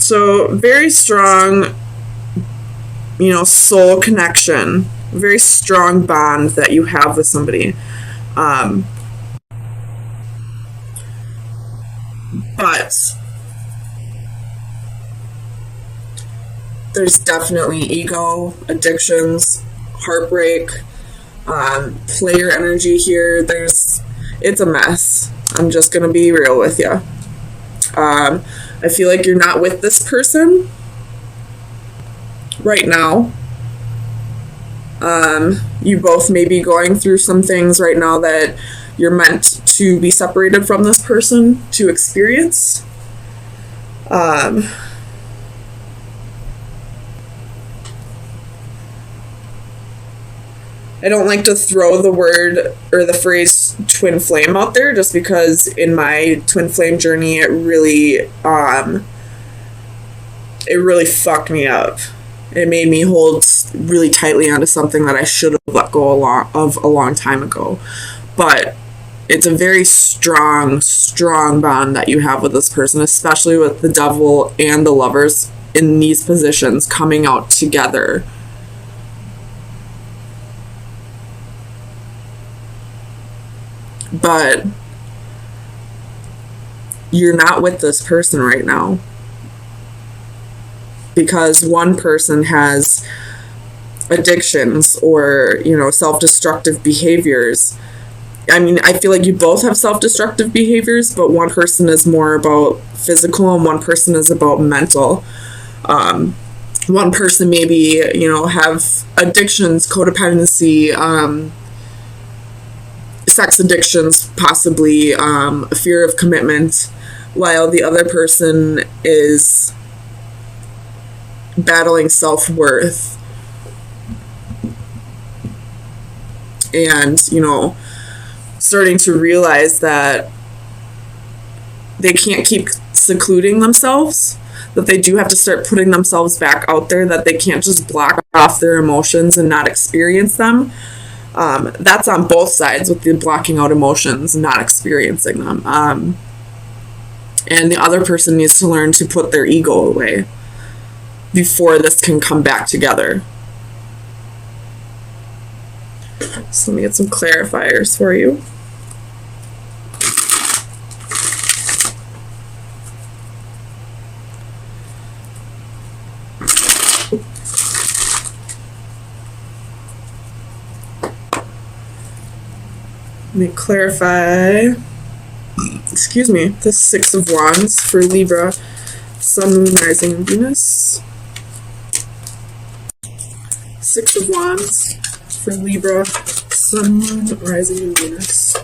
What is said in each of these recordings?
So very strong, you know, soul connection, very strong bond that you have with somebody. But there's definitely ego, addictions, heartbreak, player energy here. It's a mess. I'm just going to be real with you. I feel like you're not with this person right now. You both may be going through some things right now that you're meant to be separated from this person to experience. I don't like to throw the word or the phrase twin flame out there just because in my twin flame journey it really fucked me up. It made me hold really tightly onto something that I should have let go a long time ago. But it's a very strong bond that you have with this person, especially with the Devil and the Lovers in these positions coming out together. But you're not with this person right now because one person has addictions or, you know, self-destructive behaviors. I mean, I feel like you both have self-destructive behaviors, but one person is more about physical and one person is about mental. One person maybe, you know, have addictions, codependency, sex addictions, possibly a fear of commitment, while the other person is battling self-worth and, you know, starting to realize that they can't keep secluding themselves, that they do have to start putting themselves back out there, that they can't just block off their emotions and not experience them. That's on both sides with the blocking out emotions and not experiencing them. And the other person needs to learn to put their ego away before this can come back together. So let me get some clarifiers for you. Let me clarify, the Six of Wands for Libra, Sun, Moon, Rising, and Venus. Six of Wands for Libra, Sun, Moon, Rising, and Venus.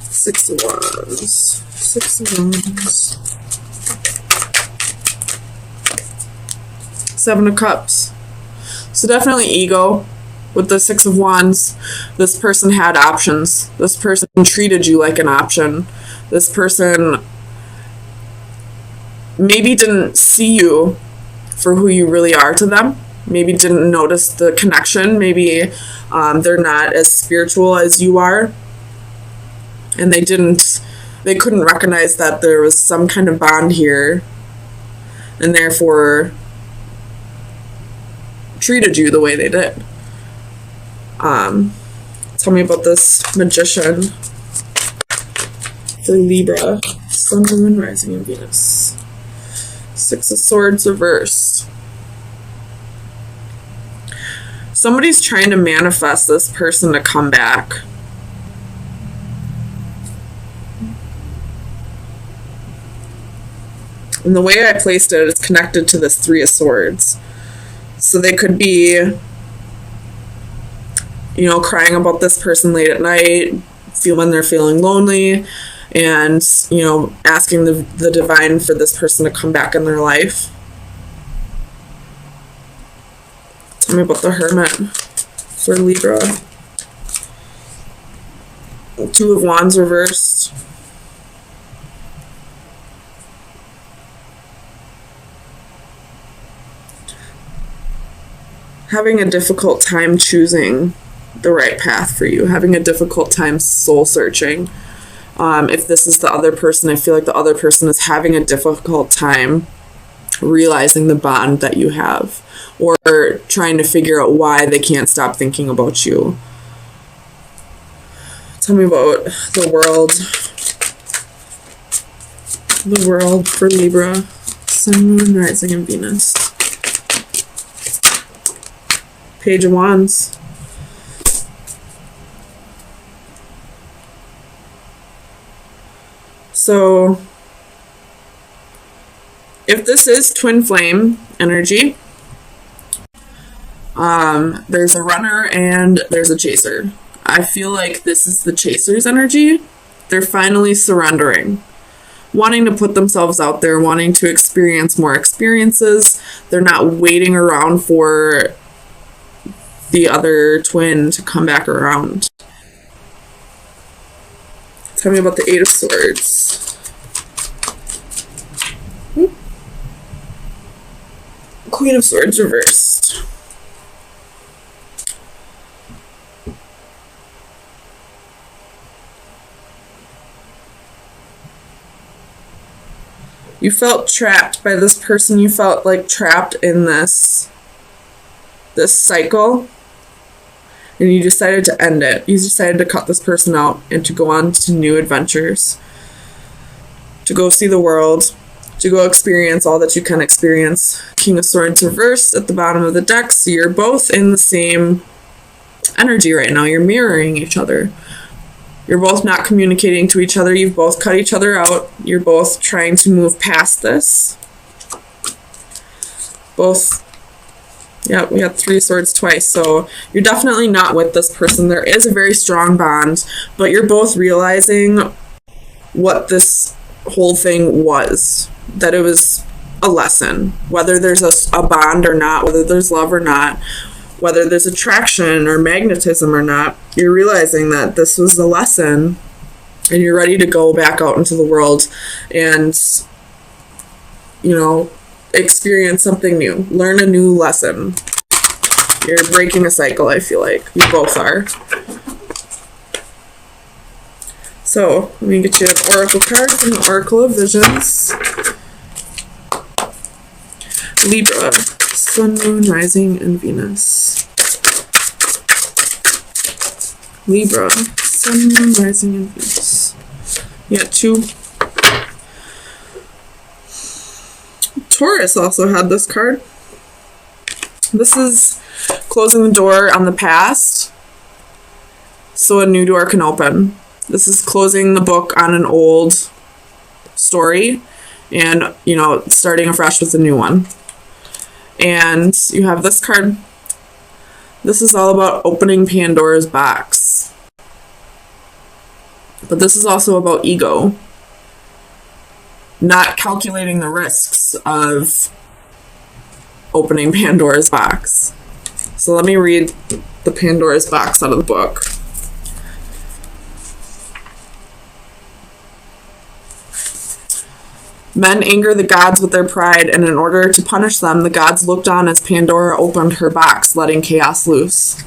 Six of Wands. Six of Wands. Seven of Cups. So definitely ego. With the Six of Wands, this person had options. This person treated you like an option. This person maybe didn't see you for who you really are to them. Maybe didn't notice the connection. Maybe they're not as spiritual as you are. And they couldn't recognize that there was some kind of bond here. And therefore treated you the way they did. Tell me about this Magician for Libra, Sun, Moon, Rising, and Venus. Six of Swords reversed. Somebody's trying to manifest this person to come back. And the way I placed it is connected to this Three of Swords. So they could be, you know, crying about this person late at night, when they're feeling lonely, and, you know, asking the divine for this person to come back in their life. Tell me about the Hermit for Libra. Two of Wands reversed. Having a difficult time choosing the right path for you, having a difficult time soul searching. If this is the other person, I feel like the other person is having a difficult time realizing the bond that you have, or trying to figure out why they can't stop thinking about you. Tell me about the world. The world for Libra, Sun, Moon, Rising, and Venus. Page of Wands. So, if this is twin flame energy, there's a runner and there's a chaser. I feel like this is the chaser's energy. They're finally surrendering, wanting to put themselves out there, wanting to experience more experiences. They're not waiting around for the other twin to come back around. Tell me about the Eight of Swords. Queen of Swords reversed. You felt trapped by this person. You felt like trapped in this cycle. And you decided to end it. You decided to cut this person out and to go on to new adventures. To go see the world. To go experience all that you can experience. King of Swords reversed at the bottom of the deck. So you're both in the same energy right now. You're mirroring each other. You're both not communicating to each other. You've both cut each other out. You're both trying to move past this. Both. Yeah, we had Three Swords twice, so you're definitely not with this person. There is a very strong bond, but you're both realizing what this whole thing was. That it was a lesson. Whether there's a bond or not, whether there's love or not, whether there's attraction or magnetism or not, you're realizing that this was a lesson, and you're ready to go back out into the world and, you know, experience something new, learn a new lesson. You're breaking a cycle, I feel like. You both are. So, let me get you an oracle card from the Oracle of Visions. Libra, Sun, Moon, Rising, and Venus. Libra, Sun, Moon, Rising, and Venus. You got two. Taurus also had this card. This is closing the door on the past so a new door can open. This is closing the book on an old story and, you know, starting afresh with a new one. And you have this card. This is all about opening Pandora's box. But this is also about ego. Not calculating the risks of opening Pandora's box. So let me read the Pandora's box out of the book. Men anger the gods with their pride, and in order to punish them, the gods looked on as Pandora opened her box, letting chaos loose.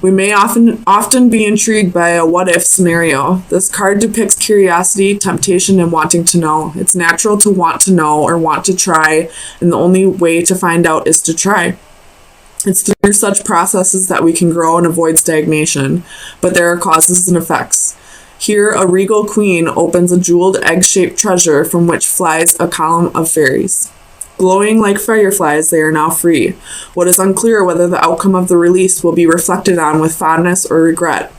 We may often be intrigued by a what-if scenario. This card depicts curiosity, temptation, and wanting to know. It's natural to want to know or want to try, and the only way to find out is to try. It's through such processes that we can grow and avoid stagnation, but there are causes and effects. Here, a regal queen opens a jeweled egg-shaped treasure from which flies a column of fairies. Glowing like fireflies, they are now free. What is unclear whether the outcome of the release will be reflected on with fondness or regret.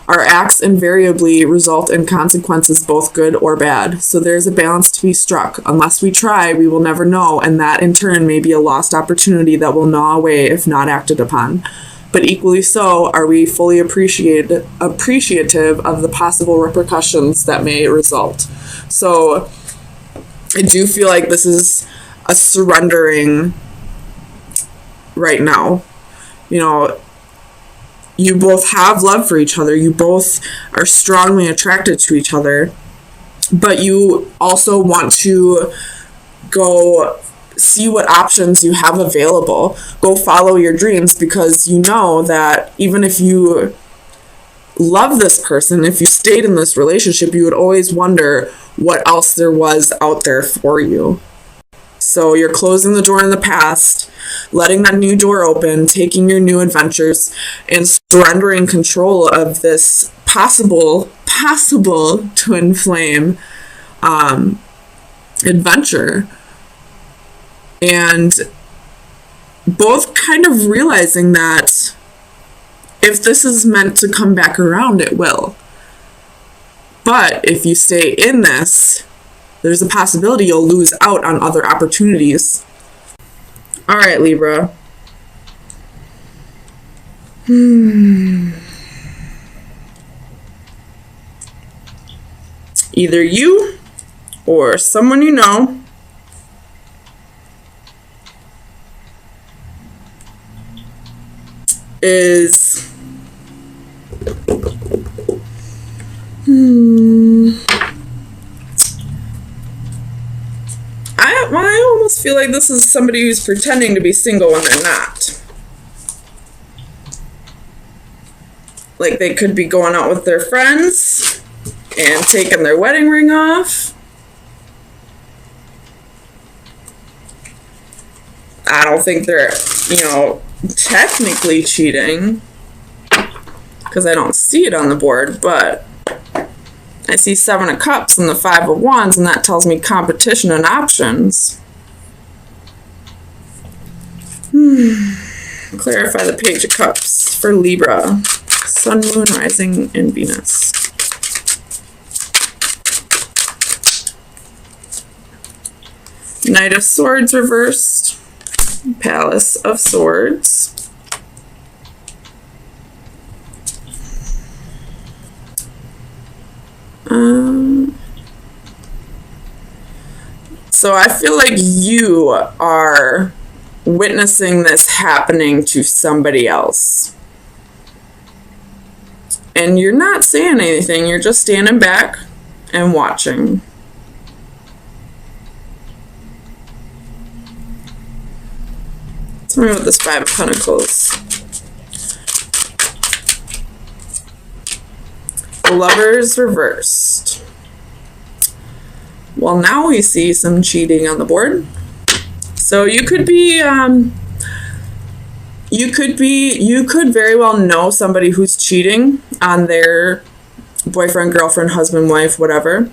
Our acts invariably result in consequences both good or bad, so there is a balance to be struck. Unless we try, we will never know, and that in turn may be a lost opportunity that will gnaw away if not acted upon. But equally so, are we fully appreciative of the possible repercussions that may result. So I do feel like this is a surrendering right now. You know, you both have love for each other. You both are strongly attracted to each other. But you also want to go see what options you have available. Go follow your dreams, because you know that even if you love this person, if you stayed in this relationship, you would always wonder what else there was out there for you. So you're closing the door in the past, letting that new door open, taking your new adventures, and surrendering control of this possible twin flame adventure. And both kind of realizing that if this is meant to come back around, it will. But if you stay in this, there's a possibility you'll lose out on other opportunities. All right, Libra. Either you or someone you know is I almost feel like this is somebody who's pretending to be single when they're not. Like they could be going out with their friends and taking their wedding ring off. I don't think they're, technically cheating, because I don't see it on the board, but I see 7 of Cups and the 5 of Wands, and that tells me competition and options. Clarify the Page of Cups for Libra. Sun, Moon, Rising, and Venus. Knight of Swords reversed. Palace of Swords. So I feel like you are witnessing this happening to somebody else. And you're not saying anything, you're just standing back and watching. Tell me about this 5 of Pentacles. The Lovers reversed. Well, now we see some cheating on the board. So you could very well know somebody who's cheating on their boyfriend, girlfriend, husband, wife, whatever.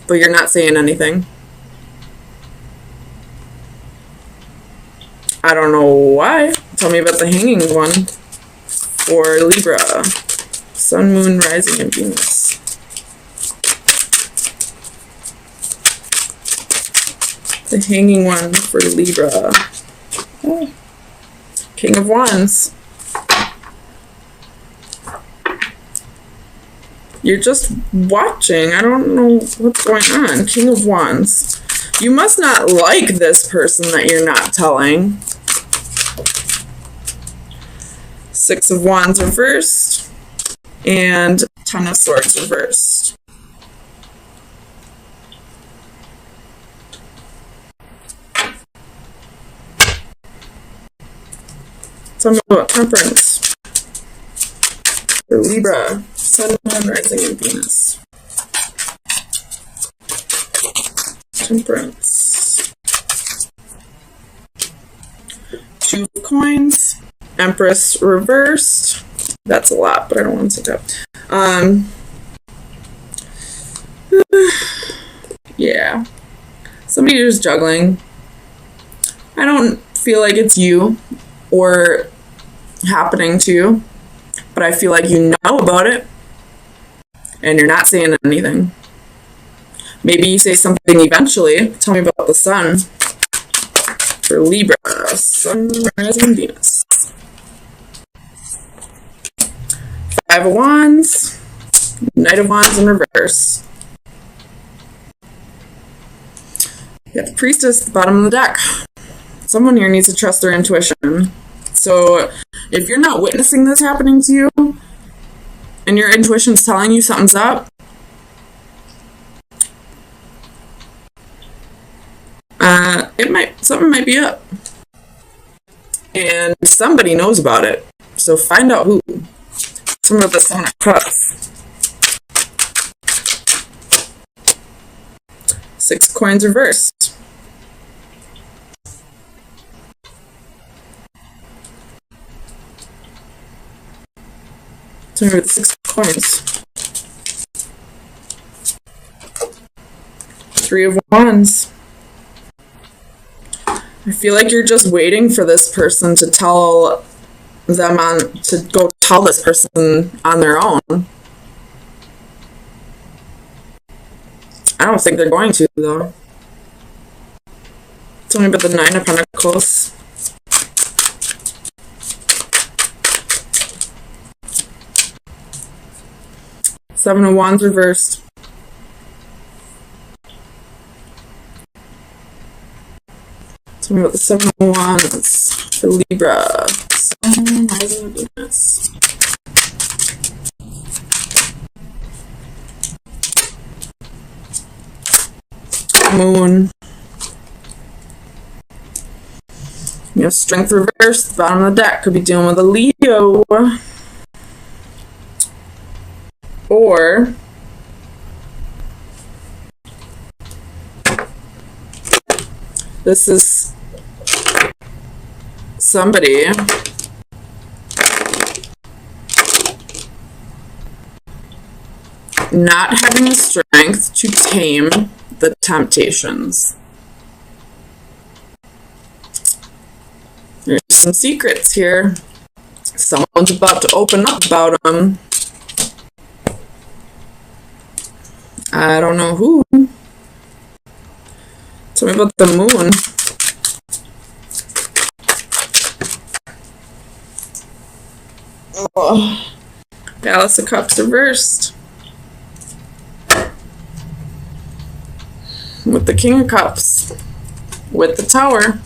But you're not saying anything. I don't know why. Tell me about the Hanging one for Libra. Sun, Moon, Rising, and Venus. The Hanging one for Libra. Oh. King of Wands. You're just watching. I don't know what's going on. King of Wands. You must not like this person that you're not telling. 6 of Wands reversed. And 10 of Swords reversed. Tell me about Temperance. For Libra. Sun, Moon, Rising, and Venus. Temperance. 2 of Coins. Empress reversed. That's a lot, but I don't want to take that. Yeah. Somebody who's juggling. I don't feel like it's you or happening to you, but I feel like you know about it and you're not saying anything. Maybe you say something eventually. Tell me about the Sun for Libra. Sun, Rising, Venus. 5 of Wands. Knight of Wands in reverse. You got the Priestess at the bottom of the deck. Someone here needs to trust their intuition. So if you're not witnessing this happening to you and your intuition's telling you something's up, something might be up. And somebody knows about it. So find out who. Tell me about the Seven of Cups. Six of Coins reversed. Tell me about the Six of Coins. Three of Wands. I feel like you're just waiting for this person to tell them to go tell this person on their own. I don't think they're going to, though. Tell me about the Nine of Pentacles. Seven of Wands reversed. Tell me about the Seven of Wands for Libra. Sun, rising, Venus. Moon. You have Strength reversed. Bottom of the deck could be dealing with a Leo. Or this is somebody not having the strength to tame the temptations. There's some secrets here. Someone's about to open up about them. I don't know who. Tell me about the Moon. Oh. Palace of Cups reversed. With the King of Cups. With the Tower.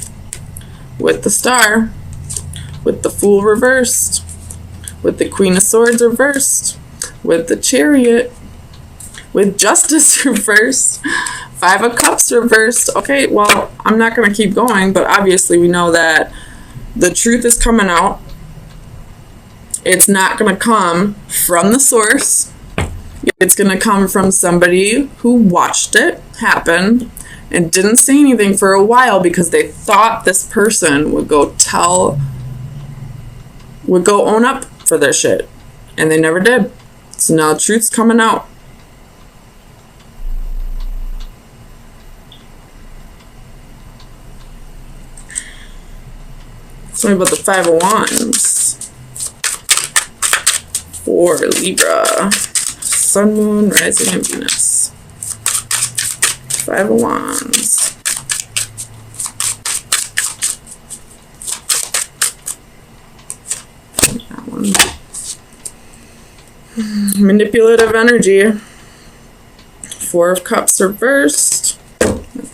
With the Star. With the Fool reversed. With the Queen of Swords reversed. With the Chariot. With Justice reversed. Five of Cups reversed. Okay, well, I'm not going to keep going, but obviously we know that the truth is coming out. It's not going to come from the source. It's going to come from somebody who watched it happen and didn't say anything for a while because they thought this person would go own up for their shit. And they never did. So now the truth's coming out. Tell me about the Five of Wands for Libra. Sun, Moon, Rising, and Venus. Five of Wands. That one. Manipulative energy. Four of Cups reversed.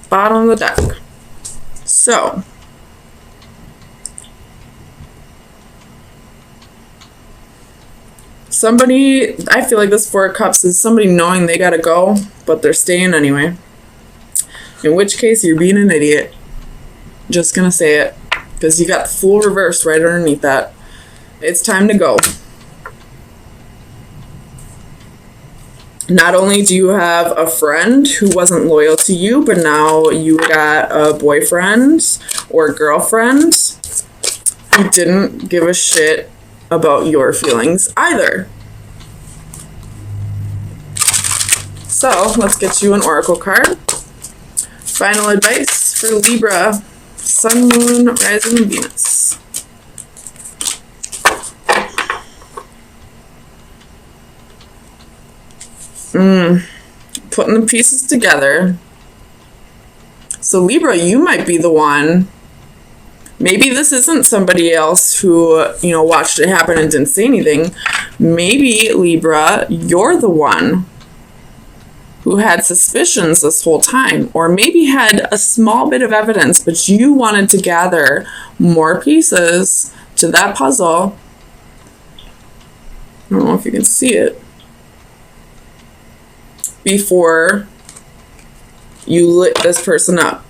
Bottom of the deck. So, somebody, I feel like this Four of Cups is somebody knowing they gotta go, but they're staying anyway. In which case, you're being an idiot. Just gonna say it. Because you got the Fool reversed right underneath that. It's time to go. Not only do you have a friend who wasn't loyal to you, but now you got a boyfriend or girlfriend who didn't give a shit about your feelings either. So let's get you an oracle card. Final advice for Libra, Sun, Moon, Rising, and Venus. Putting the pieces together. So Libra, you might be the one. Maybe this isn't somebody else who, watched it happen and didn't say anything. Maybe, Libra, you're the one who had suspicions this whole time. Or maybe had a small bit of evidence, but you wanted to gather more pieces to that puzzle. I don't know if you can see it. Before you lit this person up.